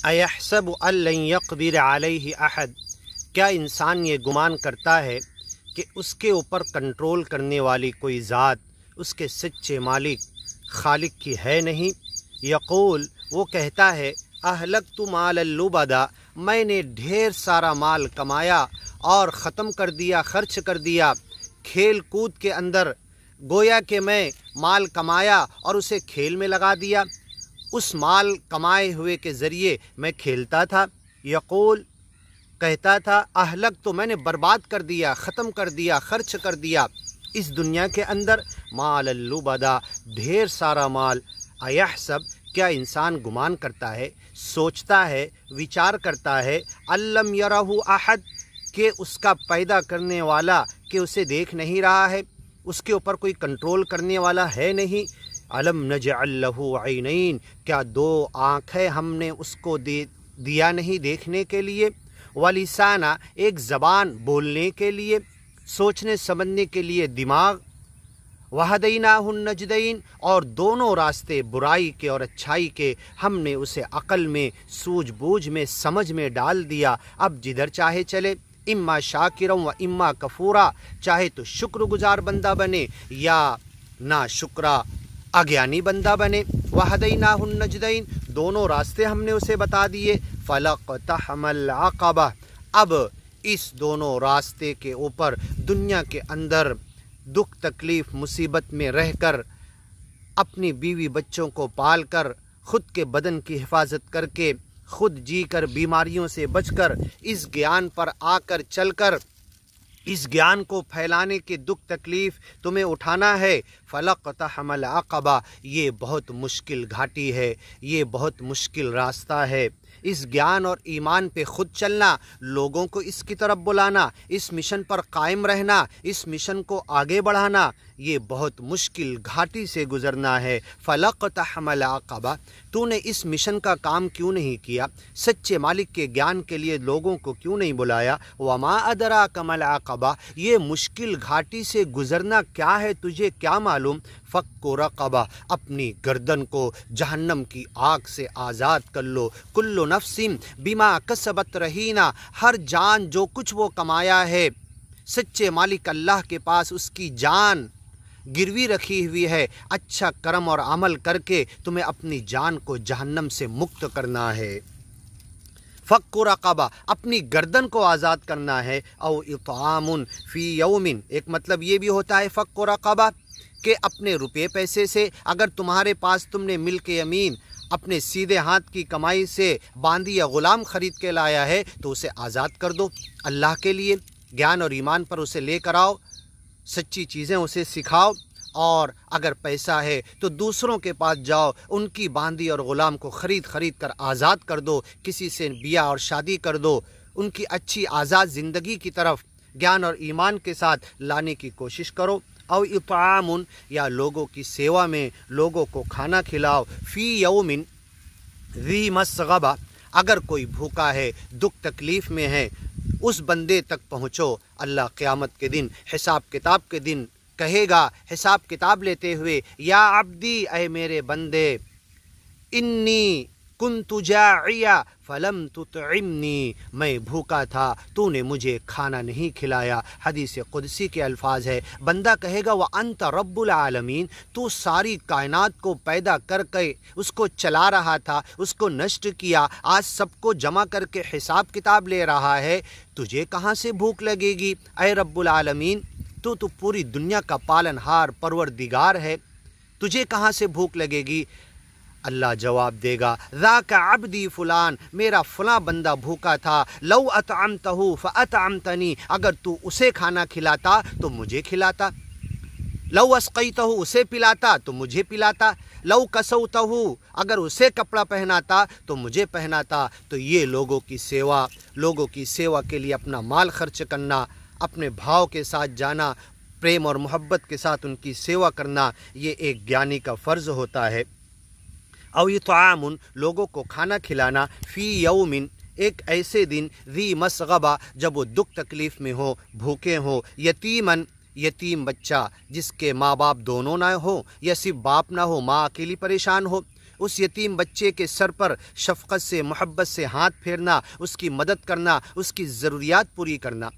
ایحسب ان لن یقدر علیہ احد، کیا انسان یہ گمان کرتا ہے کہ اس کے اوپر کنٹرول کرنے والی کوئی ذات اس کے سچے مالک خالق کی ہے نہیں؟ یقول، وہ کہتا ہے، اہلکت مالا لبدا، میں نے ڈھیر سارا مال کمایا اور ختم کر دیا، خرچ کر دیا کھیل کود کے اندر، گویا کہ میں مال کمایا اور اسے کھیل میں لگا دیا، اس مال کمائے ہوئے کے ذریعے میں کھیلتا تھا۔ یقول، کہتا تھا، اہلک تو میں نے برباد کر دیا، ختم کر دیا، خرچ کر دیا اس دنیا کے اندر مال اللبدا، ڈھیر سارا مال۔ ایحسب، کیا انسان گمان کرتا ہے، سوچتا ہے، وچار کرتا ہے، علم یرہ احد، کہ اس کا پیدا کرنے والا کہ اسے دیکھ نہیں رہا ہے، اس کے اوپر کوئی کنٹرول کرنے والا ہے نہیں۔ علم نجعل لہ عینین، کیا دو آنکھیں ہم نے اس کو دیا نہیں دیکھنے کے لیے، ولسانہ، ایک زبان بولنے کے لیے، سوچنے سمجھنے کے لیے دماغ، وہدیناہ النجدین، اور دونوں راستے برائی کے اور اچھائی کے ہم نے اسے عقل میں، سوجھ بوجھ میں، سمجھ میں ڈال دیا، اب جدھر چاہے چلے، اما شاکرا و اما کفورا، چاہے تو شکر گزار بندہ بنے یا نا شکرا اگیانی بندہ بنے۔ وہدیناہ النجدین، دونوں راستے ہم نے اسے بتا دیے۔ فلاقتحم العقبہ، اب اس دونوں راستے کے اوپر دنیا کے اندر دکھ تکلیف مصیبت میں رہ کر، اپنی بیوی بچوں کو پال کر، خود کے بدن کی حفاظت کر کے، خود جی کر، بیماریوں سے بچ کر، اس گیان پر آ کر چل کر، اس گیان کو پھیلانے کے دکھ تکلیف تمہیں اٹھانا ہے۔ فلاقتحم العقبہ، یہ بہت مشکل گھاٹی ہے، یہ بہت مشکل راستہ ہے۔ اس گیان اور ایمان پہ خود چلنا، لوگوں کو اس کی طرف بلانا، اس مشن پر قائم رہنا، اس مشن کو آگے بڑھانا، یہ بہت مشکل گھاٹی سے گزرنا ہے۔ فلاقتحم العقبہ، تو نے اس مشن کا کام کیوں نہیں کیا؟ سچے مالک کے گیان کے لیے لوگوں کو کیوں نہیں بلایا؟ وما ادراک ما العقبہ، یہ مشکل گھاٹی سے گزرنا کیا ہے، تجھے کیا معلوم؟ فک رقبہ، اپنی گردن کو جہنم کی آگ سے آزاد کر لو۔ کل نفس بما کسبت رہینا، ہر جان جو کچھ وہ کمایا ہے، سچے مالک اللہ کے پاس اس کی جان گروی رکھی ہوئی ہے۔ اچھا کرم اور عمل کر کے تمہیں اپنی جان کو جہنم سے مکت کرنا ہے۔ فک رقبہ، اپنی گردن کو آزاد کرنا ہے۔ او اطعام فی یوم، ایک مطلب یہ بھی ہوتا ہے فک رقبہ کہ اپنے روپے پیسے سے، اگر تمہارے پاس تم نے ملک یمین اپنے سیدھے ہاتھ کی کمائی سے باندی یا غلام خرید کے لایا ہے تو اسے آزاد کر دو اللہ کے لیے، گیان اور ایمان پر اسے لے کر آؤ، سچی چیزیں اسے سکھاؤ، اور اگر پیسہ ہے تو دوسروں کے پاس جاؤ، ان کی باندی اور غلام کو خرید کر آزاد کر دو، کسی سے بیاہ اور شادی کر دو، ان کی اچھی آزاد زندگی کی طرف گیان اور ایمان کے ساتھ لانے کی کوشش کرو۔ او اطعام، یا لوگوں کی سیوا میں لوگوں کو کھانا کھلاؤ، فی یوم ذی مسغبہ، اگر کوئی بھوکا ہے، دکھ تکلیف میں ہے، اس بندے تک پہنچو۔ اللہ قیامت کے دن، حساب کتاب کے دن کہے گا، حساب کتاب لیتے ہوئے، یا عبدی، اے میرے بندے، انی کنت جاعیا فلم تطعمنی، میں بھوکا تھا، تو نے مجھے کھانا نہیں کھلایا۔ حدیث قدسی کے الفاظ ہے، بندہ کہے گا وَأَنْتَ رَبُّ الْعَالَمِينَ، تو ساری کائنات کو پیدا کر کے اس کو چلا رہا تھا، اس کو نشٹ کیا، آج سب کو جمع کر کے حساب کتاب لے رہا ہے، تجھے کہاں سے بھوک لگے گی اے رب العالمین؟ تو پوری دنیا کا پالن ہار پروردگار ہے، تجھے کہاں سے بھوک لگے گی؟ اللہ جواب دے گا، ذاک عبدی فلان، میرا فلاں بندہ بھوکا تھا، لو اطعمتہ فاطعمتنی، اگر تو اسے کھانا کھلاتا تو مجھے کھلاتا، لو اسقیتہ، اسے پلاتا تو مجھے پلاتا، لو کسوتہ، اگر اسے کپڑا پہناتا تو مجھے پہناتا۔ تو یہ لوگوں کی سیوا کے لیے اپنا مال خرچ کرنا، اپنے بھاؤ کے ساتھ جانا، پریم اور محبت کے ساتھ ان کی سیوا کرنا، یہ ایک گیانی کا فرض ہوتا ہے۔ او اطعام، لوگوں کو کھانا کھلانا، فی یوم، ایک ایسے دن، ذی مسغبہ، جب وہ دکھ تکلیف میں ہو، بھوکے ہوں، یتیمن، یتیم بچہ جس کے ماں باپ دونوں نہ ہو، یا صرف باپ نہ ہو، ماں اکیلی پریشان ہو، उस यतीम बच्चे के सर पर शफ़क़त से, मोहब्बत से हाथ फेरना, उसकी मदद करना, उसकी ज़रूरियात पूरी करना।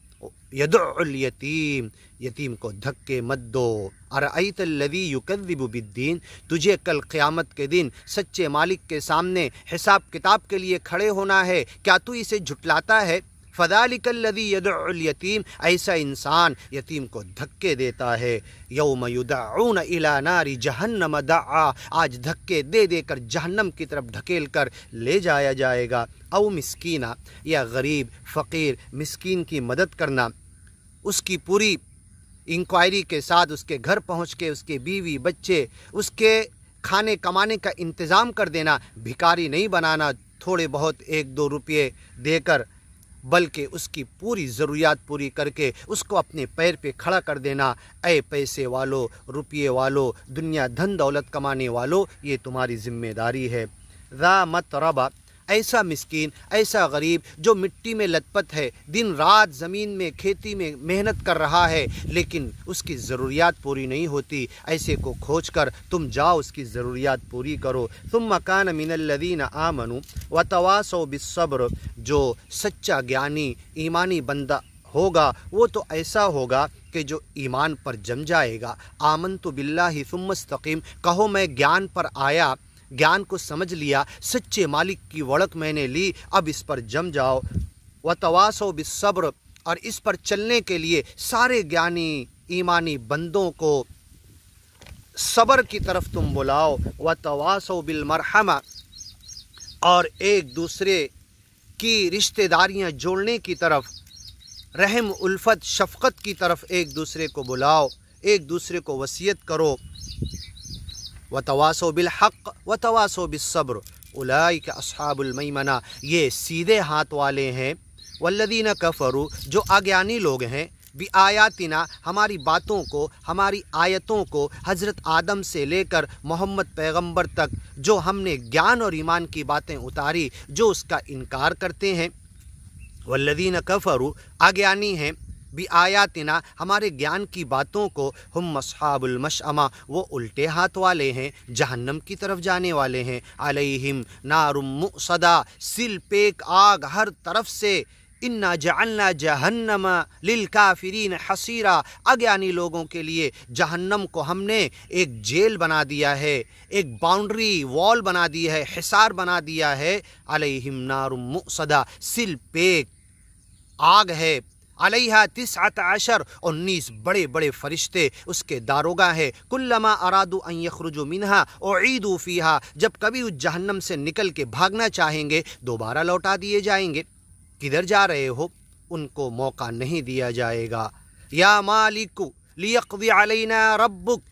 यदुल यतीम, यतीम को धक्के मत दो। अरअयतल्लज़ी युकज़्ज़िबु बिद्दीन, तुझे कल क़यामत के दिन सच्चे मालिक के सामने हिसाब किताब के लिए खड़े होना है, क्या तू इसे झुटलाता है? फ़ज़ालिकल्लज़ी यदउल यतीम, ऐसा इंसान यतीम को धक्के देता है। यौम युदअऊन इला नारी जहन्नम दआ, आज धक्के दे देकर जहन्नम की तरफ ढकेल कर ले जाया जाएगा। औ मिस्कीना, या गरीब फ़कीर मिस्कीन की मदद करना, उसकी पूरी इंक्वायरी के साथ उसके घर पहुँच के उसके बीवी बच्चे, उसके खाने कमाने का इंतज़ाम कर देना। भिखारी नहीं बनाना थोड़े बहुत 1-2 रुपये देकर, बल्कि उसकी पूरी ज़रूरियात पूरी करके उसको अपने पैर पे खड़ा कर देना। ऐ पैसे वालों, रुपये वालों, दुनिया धन दौलत कमाने वालों, ये तुम्हारी ज़िम्मेदारी है। ज़ा मतरबा, ऐसा मिस्कीन, ऐसा गरीब जो मिट्टी में लथपथ है, दिन रात ज़मीन में खेती में मेहनत कर रहा है, लेकिन उसकी ज़रूरियात पूरी नहीं होती, ऐसे को खोज कर तुम जाओ उसकी ज़रूरियात पूरी करो। सुम्मा कान मिनल्लज़ीना आमनू व तवासौ बिस्सब्र, जो सच्चा ज्ञानी ईमानी बंदा होगा वो तो ऐसा होगा कि जो ईमान पर जम जाएगा। आमनतु बिल्लाहि सुम्मा इस्तक़ीम, कहो मैं ज्ञान पर आया, ज्ञान को समझ लिया, सच्चे मालिक की वड़क मैंने ली, अब इस पर जम जाओ। व तवासौ बिस्सब्र, और इस पर चलने के लिए सारे ज्ञानी ईमानी बंदों को सब्र की तरफ तुम बुलाओ। व तवासौ बिल मरहमा, और एक दूसरे की रिश्तेदारियां जोड़ने की तरफ, रहम उल्फत शफ़क़त की तरफ एक दूसरे को बुलाओ, एक दूसरे को वसीयत करो। व तवासौ बिल हक़ व तवासौ बिस्सब्र उलाइका अस्हाबुल मैमना, ये सीधे हाथ वाले हैं। वल्लज़ीना कफ़रू, जो अज्ञानी लोग हैं, बि आयातिना, हमारी बातों को, हमारी आयतों को, हज़रत आदम से लेकर मोहम्मद पैगंबर तक जो हमने ज्ञान और ईमान की बातें उतारी, जो उसका इनकार करते हैं। वल्लज़ीना कफ़रू, अज्ञानी हैं, बि आयातिना, हमारे ज्ञान की बातों को, हुम अस्हाबुल मशअमा, वो उल्टे हाथ वाले हैं, जहन्नम की तरफ जाने वाले हैं। अलैहिम नारुम मुअसदा, सिल पेक आग हर तरफ से। इन्ना जअलना जहन्नम लिल काफिरीन हसीरा, अज्ञानी लोगों के लिए जहन्नम को हमने एक जेल बना दिया है, एक बाउंड्री वॉल बना दी है, हिसार बना दिया है। अलैहिम नारुम मुअसदा, सिल पेक आग है। अलैहा 19 19 बड़े बड़े फरिश्ते उसके दारोगा है। कुल्लमा अरादू अन यखरुजू मिनहा उईदू फीहा, जब कभी उस जहन्नम से निकल के भागना चाहेंगे दोबारा लौटा दिए जाएंगे। किधर जा रहे हो, उनको मौका नहीं दिया जाएगा। या मालिकु लियक़्ज़ी अलैना रब्बुक,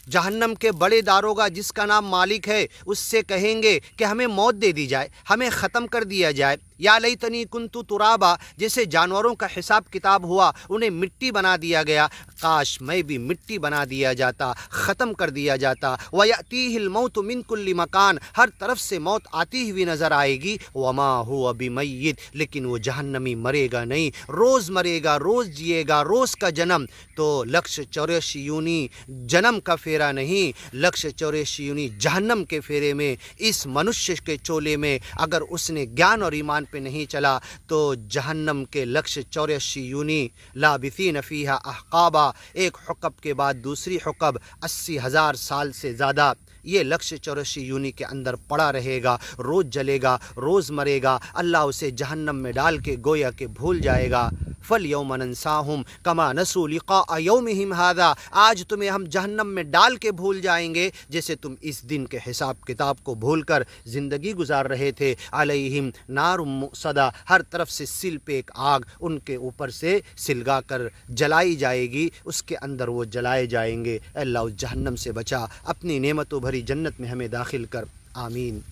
जहन्नम के बड़े दारोगा जिसका नाम मालिक है, उससे कहेंगे कि हमें मौत दे दी जाए, हमें ख़त्म कर दिया जाए। या लैतनी कुन्तु तुराबा, जैसे जानवरों का हिसाब किताब हुआ, उन्हें मिट्टी बना दिया गया, काश मैं भी मिट्टी बना दिया जाता, ख़त्म कर दिया जाता। वयअतीहिल मौतु मिन कुल्ली मकान, हर तरफ से मौत आती हुई नज़र आएगी। वमा हुवा बिमय्यित, लेकिन वो जहन्नमी मरेगा नहीं, रोज़ मरेगा, रोज़ जिएगा, रोज़ का जन्म। तो लक्ष्य 84 यूनी जन्म का फेरा नहीं, लक्ष्य 84 यूनी जहन्नम के फेरे में, इस मनुष्य के चोले में अगर उसने ज्ञान और ईमान पे नहीं चला तो जहन्नम के लक्ष्य 84 यूनी लाबिसीन फ़ीहा अहक़ाबा, एक हुक्ब के बाद दूसरी हुक्ब 80,000 साल से ज़्यादा ये लक्ष्य 84 यूनी के अंदर पड़ा रहेगा, रोज़ जलेगा, रोज़ मरेगा। अल्लाह उसे जहन्नम में डाल के गोया के भूल जाएगा। फ़ल यौम नंसाहुम कमा नसू लिक़ा यौमिहिम हाज़ा, आज तुम्हें हम जहन्नम में डाल के भूल जाएंगे जैसे तुम इस दिन के हिसाब किताब को भूल कर ज़िंदगी गुजार रहे थे। अलैहिम नारुम मुअसदा, हर तरफ से सिल पे एक आग उनके ऊपर से सिलगा कर जलाई जाएगी, उसके अंदर वो जलाए जाएंगे। अल्लाह उस जहन्नम से बचा, अपनी नेमतों भरी जन्नत में हमें दाखिल कर, आमीन।